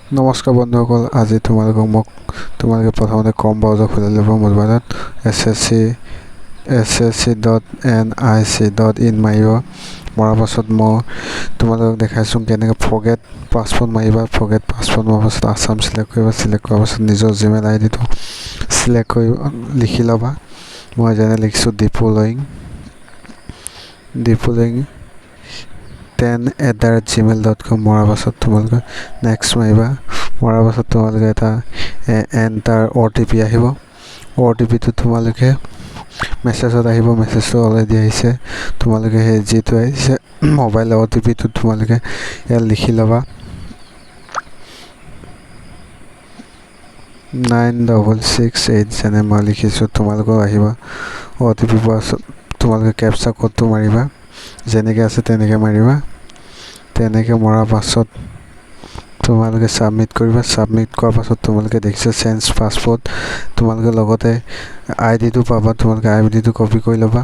নমস্কাৰ বন্ধুসকল, আজি তোমালোকে প্ৰথমতে ক্ৰম ব্ৰাউজাৰ খুলি ল'ব মোবাইলত ssc.nic.in মাৰিব। মৰাৰ পাছত মই তোমালোকক দেখাইছোঁ কেনেকৈ ফৰগেট পাছৱৰ্ড মাৰিবা। ফৰগেট পাছৱৰ্ড মৰাৰ পাছত আছাম চিলেক্ট কৰিবা। চিলেক্ট কৰাৰ পাছত নিজৰ জিমেইল আইডিটো চিলেক্ট কৰি লিখি ল'বা। মই যেনে লিখিছোঁ ডিপলয়িং 10@gmail.com। মৰাৰ পাছত তোমালোকে নেক্সট মাৰিবা। মৰাৰ পাছত তোমালোকে এটা এণ্টাৰ OTP আহিব। OTPটো তোমালোকে মেছেজত আহিব। মেছেজটো অলৰেডি আহিছে। তোমালোকে সেই যিটো আহিছে মোবাইল OTPটো তোমালোকে ইয়াত লিখি ল'বা। 9668 যেনে মই লিখিছোঁ। তোমালোকেও আহিব OTP পোৱাৰ পাছত তোমালোকে কেপচা কোডটো মাৰিবা। যেনেকৈ আছে তেনেকৈ মাৰিবা। তেনেকৈ মৰাৰ পাছত তোমালোকে ছাবমিট কৰিবা। ছাবমিট কৰাৰ পাছত তোমালোকে দেখিছে চেঞ্জ পাছৱৰ্ড। তোমালোকে লগতে আইডিটো পাবা। তোমালোকে আইডিটো কপি কৰি ল'বা।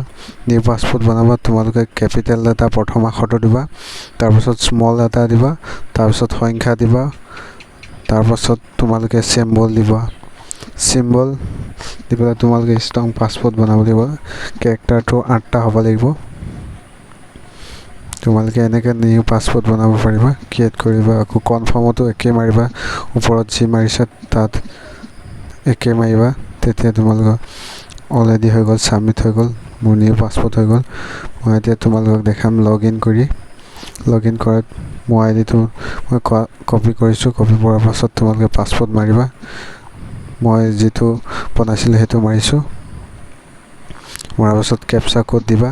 নিউ পাছৱৰ্ড বনাবা। তোমালোকে কেপিটেল এটা প্ৰথম আখৰটো দিবা, তাৰপাছত স্মল এটা দিবা, তাৰপাছত সংখ্যা দিবা, তাৰপাছত তোমালোকে চিম্বল দিবা। চিম্বল দি পেলাই তোমালোকে ষ্ট্ৰং পাছৱৰ্ড বনাব লাগিব। কেৰেক্টাৰটো 8টা হ'ব লাগিব। তোমালোকে এনেকৈ নিউ পাছৱৰ্ড বনাব পাৰিবা। ক্ৰিয়েট কৰিবা। আকৌ কনফাৰ্মতো একেই মাৰিবা। ওপৰত যি মাৰিছা তাত একেই মাৰিবা। তেতিয়া তোমালোকৰ অলৰেডি হৈ গ'ল, ছাবমিট হৈ গ'ল। মোৰ নিউ পাছৱৰ্ড হৈ গ'ল। মই এতিয়া তোমালোকক দেখাম লগ ইন কৰাত মোৰ আইডিটো মই কপি কৰিছোঁ। কপি কৰাৰ পাছত তোমালোকে পাছৱৰ্ড মাৰিবা। মই যিটো বনাইছিলোঁ সেইটো মাৰিছোঁ। মৰাৰ পাছত কেপচা কোড দিবা।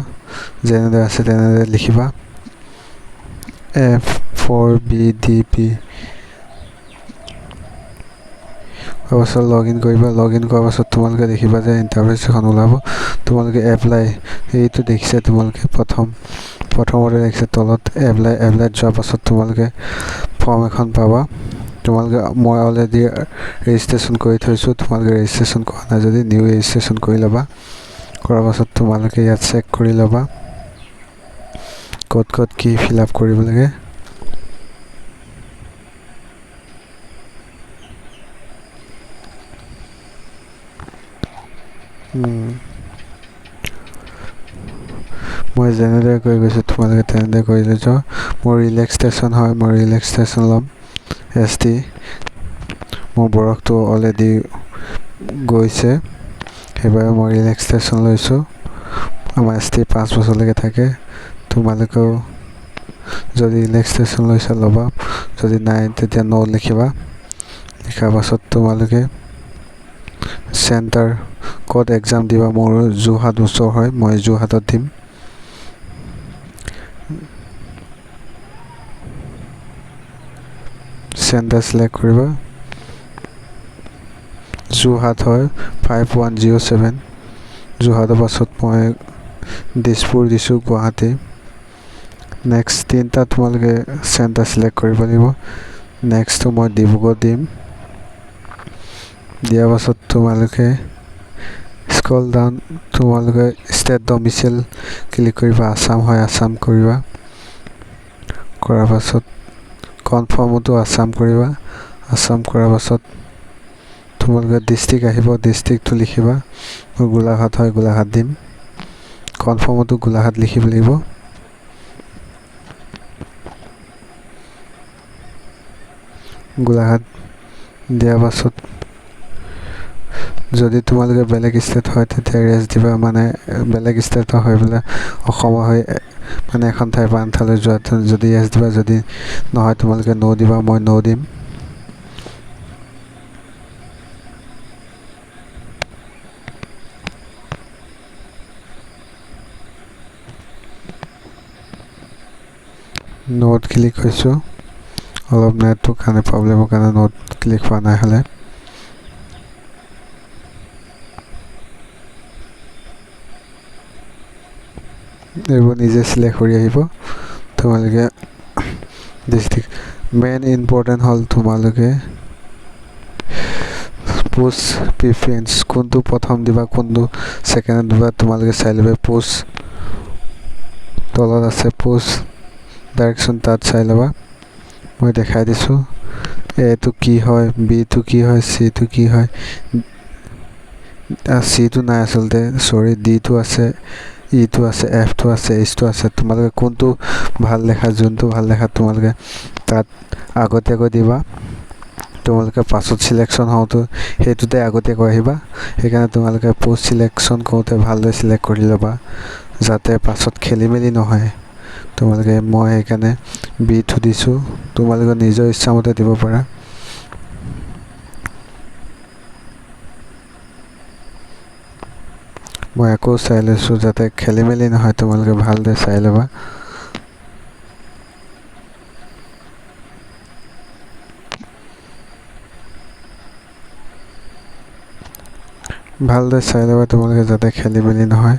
যেনেদৰে আছে তেনেদৰে লিখিবা। F4BDP তাৰপাছত লগ ইন কৰিবা। লগ ইন কৰাৰ পাছত তোমালোকে দেখিবা যে ইণ্টাৰফেচ এখন ওলাব। তোমালোকে এপ্লাই এইটো দেখিছে। তোমালোকে প্ৰথমতে দেখিছে তলত এপ্লাইত যোৱাৰ পাছত তোমালোকে ফৰ্ম এখন পাবা। মই অলৰেডি ৰেজিষ্ট্ৰেশ্যন কৰি থৈছোঁ। তোমালোকে ৰেজিষ্ট্ৰেশ্যন কৰা নাই যদি নিউ ৰেজিষ্ট্ৰেশ্যন কৰি ল'বা। কৰাৰ পাছত তোমালোকে ইয়াত চেক কৰি ল'বা ক'ত কি ফিল আপ কৰিব লাগে। মই যেনেদৰে কৰি গৈছোঁ তোমালোকে তেনেদৰে কৰি লৈ যোৱা। মোৰ ৰিলেক্সেশ্যন হয়, মই ৰিলেক্সেশ্যন ল'ম। ST মোৰ বৰফটো অলৰেডি গৈছে, সেইবাবে মই ৰিলেক্সেশ্যন লৈছোঁ। আমাৰ ST 5 বছৰলৈকে থাকে। তোমালোকেও যদি ৰিলেক্সেশ্যন লৈছা ল'বা। যদি নাই তেতিয়া ন লিখিবা। লিখাৰ পাছত তোমালোকে চেণ্টাৰ ক'ত এক্সাম দিবা। মোৰ যোৰহাট ওচৰ হয়, মই যোৰহাটত দিম। চেণ্টাৰ চিলেক্ট কৰিবা। যোৰহাট হয় 5107। যোৰহাটৰ পাছত মই দিছপুৰ দিছোঁ, গুৱাহাটী। নেক্সট 3টা তোমালোকে চেণ্টাৰ চিলেক্ট কৰিব লাগিব। নেক্সটটো মই ডিব্ৰুগড় দিম। দিয়াৰ পাছত তোমালোকে স্ক্ৰল ডাউন তোমালোকে ষ্টেট ডমিচিল ক্লিক কৰিবা। আছাম হয় আছাম কৰিবা। কৰাৰ পাছত কনফাৰ্মতো আছাম কৰিবা। আছাম কৰাৰ পাছত তোমালোকে ডিষ্ট্ৰিক্ট আহিব। ডিষ্ট্ৰিক্টটো লিখিবা। মোৰ গোলাঘাট হয়, গোলাঘাট দিম। কনফাৰ্মতো গোলাঘাট লিখিব লাগিব। গোলাঘাট দিয়াৰ পাছত যদি তোমালোকে বেলেগ ষ্টেট হয় তেতিয়া ৰেষ্ট দিবা। মানে বেলেগ ষ্টেটৰ হৈ পেলাই অসমৰ হৈ মানে এখন ঠাইৰ পৰা আন ঠাইলৈ যোৱা যদি ৰেষ্ট দিবা। যদি নহয় তোমালোকে ন' দিবা। মই ন' দিম। নোট ক্লিক কৰিছোঁ। অলপ নেটটোৰ কাৰণে প্ৰব্লেমৰ কাৰণে নোট ক্লিক হোৱা নাই হ'লে। এইবোৰ নিজে চিলেক্ট কৰি আহিব। তোমালোকে ডিষ্ট্ৰিক্ট মেইন ইম্পৰ্টেণ্ট হ'ল তোমালোকে পোষ্ট প্ৰিফাৰেঞ্চ কোনটো প্ৰথম দিবা, কোনটো ছেকেণ্ডত দিবা। তোমালোকে চাই ল'বা। পোষ্ট তলত আছে পোষ্ট ডাইৰেকশ্যন, তাত চাই ল'বা। মই দেখাই দিছোঁ। এটো কি হয়, বিটো কি হয়, চিটো কি হয়। চিটো নাই আচলতে, চৰি, ডিটো আছে, ইটো আছে, এফটো আছে, এইচটো আছে। তোমালোকে কোনটো ভাল দেখা, যোনটো ভাল দেখা তোমালোকে তাত আগতীয়াকৈ দিবা। তোমালোকে পাছত চিলেকশ্যন হওঁতে সেইটোতে আগতীয়াকৈ আহিবা। সেইকাৰণে তোমালোকে পোষ্ট চিলেকশ্যন কৰোঁতে ভালদৰে চিলেক্ট কৰি ল'বা, যাতে পাছত খেলি মেলি নহয়। তোমালোকে, মই সেইকাৰণে বিটো দিছোঁ, তোমালোকে নিজৰ ইচ্ছামতে দিব পাৰা। মই আকৌ চাই লৈছোঁ যাতে খেলি মেলি নহয়, তোমালোকে ভালদৰে চাই ল'বা। ভালদৰে চাই ল'বা তোমালোকে যাতে খেলি মেলি নহয়।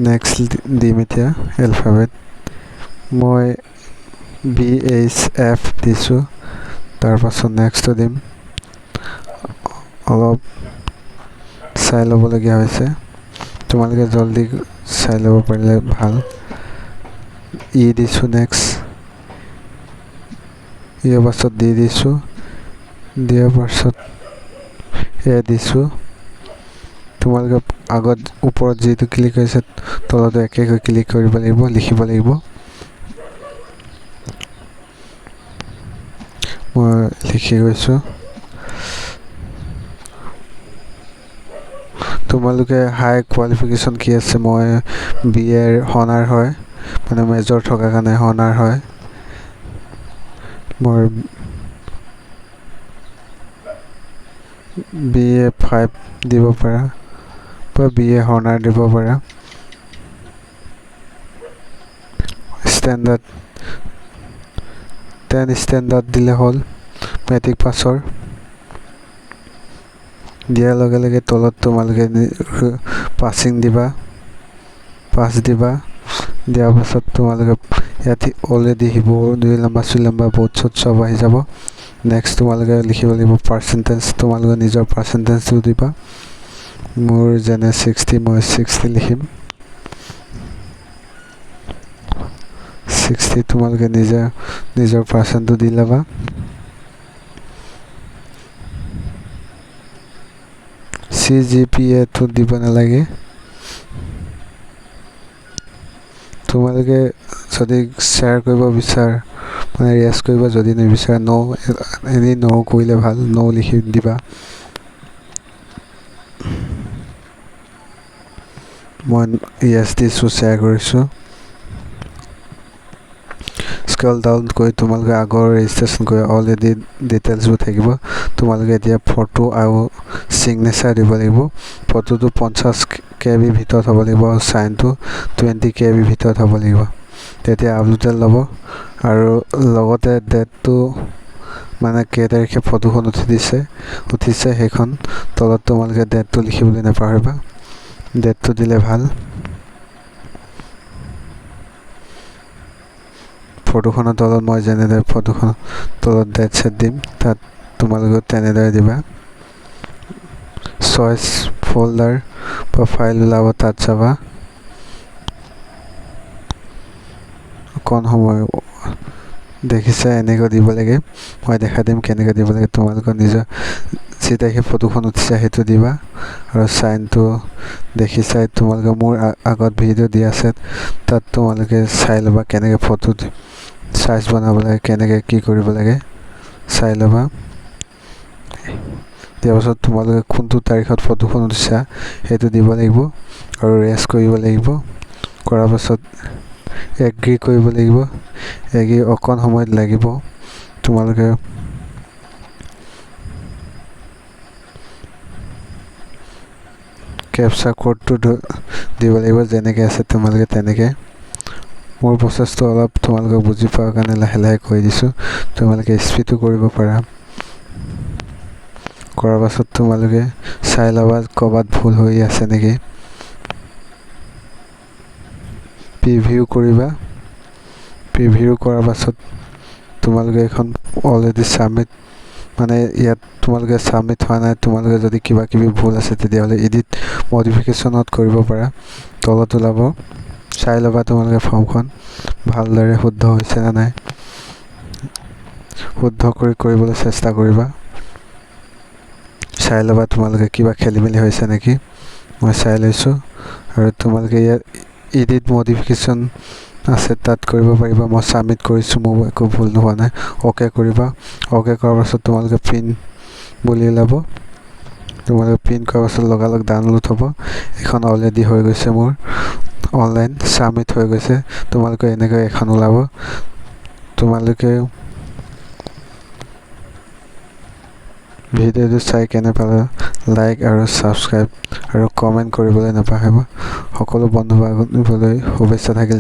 নেক্সট দিম এতিয়া এলফাবেট। মই BHF দিছোঁ। তাৰপাছত নেক্সটটো দিম। অলপ চাই ল'বলগীয়া হৈছে, তোমালোকে জলদি চাই ল'ব পাৰিলে ভাল। ই দিছোঁ নেক্সট। ইয়াৰ পাছত ডি দিছোঁ, দিয়াৰ পাছত এ দিছোঁ। তোমালোকে আগত ওপৰত যিটো ক্লিক কৰিছে তলতো একেকৈ ক্লিক কৰিব লাগিব, লিখিব লাগিব। মই লিখি গৈছোঁ। তোমালোকে হাই কোৱালিফিকেশ্যন কি আছে, মই BA হনাৰ হয়, মানে মেজৰ থকাৰ কাৰণে হনাৰ হয়। মই BA 5 দিব পাৰা বা BA হনাৰ দিব পাৰা। ষ্টেণ্ডাৰ্ড 10 ষ্টেণ্ডাৰ্ড দিলে হ'ল, মেট্ৰিক পাছৰ। দিয়াৰ লগে লগে তলত তোমালোকে পাছিং দিবা, পাছ দিবা। দিয়াৰ পাছত তোমালোকে ইয়াত অলৰেডি শিৱ 2 নম্বৰ 3 নম্বৰ বোৰ্ড চোট চব আহি যাব। নেক্সট তোমালোকে লিখিব লাগিব পাৰ্চেণ্টেজ, তোমালোকে নিজৰ পাৰ্চেণ্টেজটো দিবা। মোৰ যেনে 60, মই 60 লিখিম। 60 তোমালোকে নিজৰ পাৰ্চেণ্টটো দি ল'বা। CGPA-টো দিব নালাগে। তোমালোকে যদি শ্বেয়াৰ কৰিব বিচাৰা, মানে ৰেছ কৰিব যদি নিবিচাৰা, এনেই কৰিলে ভাল, লিখি দিবা। মই য়েছ দিছোঁ, শ্বেয়াৰ কৰিছোঁ। স্ক্ৰল ডাউন কৰি তোমালোকে আগৰ ৰেজিষ্ট্ৰেশ্যন কৰি অলৰেডি ডিটেইলছবোৰ থাকিব। তোমালোকে এতিয়া ফটো আৰু ছিগনেচাৰ দিব লাগিব। ফটোটো 50 KB ভিতৰত হ'ব লাগিব আৰু চাইনটো 20 KB ভিতৰত হ'ব লাগিব, তেতিয়া আপলোডেড ল'ব। আৰু লগতে ডেটটো, মানে কেই তাৰিখে ফটোখন উঠিছে সেইখন তলত তোমালোকে ডেটটো লিখিবলৈ নাপাহৰিবা। ডেটটো দিলে ভাল। ফটোখনৰ তলত মই যেনেদৰে ফটোখনৰ তলত ডেট ছেট দিম, তাত তোমালোকে তেনেদৰে দিবা। চইচ ফল্ডাৰ বা ফাইল ওলাব, তাত যাবা। অকণ সময় দেখিছা, এনেকৈ দিব লাগে। মই দেখাই দিম কেনেকৈ দিব লাগে। তোমালোকৰ নিজৰ যি তাৰিখে ফটোখন উঠিছে সেইটো দিবা। আৰু চাইনটো দেখিছাই, তোমালোকে মোৰ আগত ভিডিঅ' দিয়া আছে, তাত তোমালোকে চাই ল'বা কেনেকৈ ফটো চাইজ বনাব লাগে, কেনেকৈ কি কৰিব লাগে চাই ল'বা। দিয়াৰ পাছত তোমালোকে কোনটো তাৰিখত ফটোখন উঠিছা সেইটো দিব লাগিব আৰু ৰেছ কৰিব লাগিব। কৰাৰ পাছত এগ্ৰী কৰিব লাগিব। এগ্ৰী অকণ সময়ত লাগিব। তোমালোকে কেপচা কোডটো দিব লাগিব, যেনেকৈ আছে তোমালোকে তেনেকৈ। মোৰ প্ৰচেছটো অলপ তোমালোকে বুজি পোৱাৰ কাৰণে লাহে লাহে কৈ দিছোঁ, তোমালোকে স্পীডো কৰিব পাৰা। কৰাৰ পাছত তোমালোকে চাই ল'বা ক'ৰবাত ভুল হৈ আছে নেকি। প্ৰিভিউ কৰিবা। প্ৰিভিউ কৰাৰ পাছত তোমালোকে এখন অলৰেডি ছাবমিট মানে ইয়াত তোমালোকে ছাবমিট হোৱা নাই, তোমালোকে যদি কিবা কিবি ভুল আছে তেতিয়াহ'লে এডিট মডিফিকেশ্যনত কৰিব পাৰা, তলত ওলাব। চাই ল'বা তোমালোকে ফৰ্মখন ভালদৰে শুদ্ধ হৈছে নে নাই, শুদ্ধ কৰিবলৈ চেষ্টা কৰিবা। চাই ল'বা তোমালোকে কিবা খেলি মেলি হৈছে নেকি। মই চাই লৈছোঁ আৰু তোমালোকে ইয়াত এডিট মডিফিকেশ্যন আছে তাত কৰিব পাৰিবা। মই ছাবমিট কৰিছোঁ, মোৰ একো ভুল নোহোৱা নাই। অ'কে কৰিবা। অ'কে কৰাৰ পাছত তোমালোকে প্ৰিণ্ট বুলি ওলাব। তোমালোকে প্ৰিণ্ট কৰাৰ পাছত লগালগ ডাউনলোড হ'ব। এখন অলৰেডি হৈ গৈছে, মোৰ অনলাইন ছাবমিট হৈ গৈছে। তোমালোকে এনেকৈ এখন ওলাব। তোমালোকে ভিডিঅ'টো চাই কেনে পালে লাইক আৰু ছাবস্ক্ৰাইব আৰু কমেণ্ট কৰিবলৈ নাপাহৰিব। সকলো বন্ধু বান্ধৱীলৈ শুভেচ্ছা থাকিল।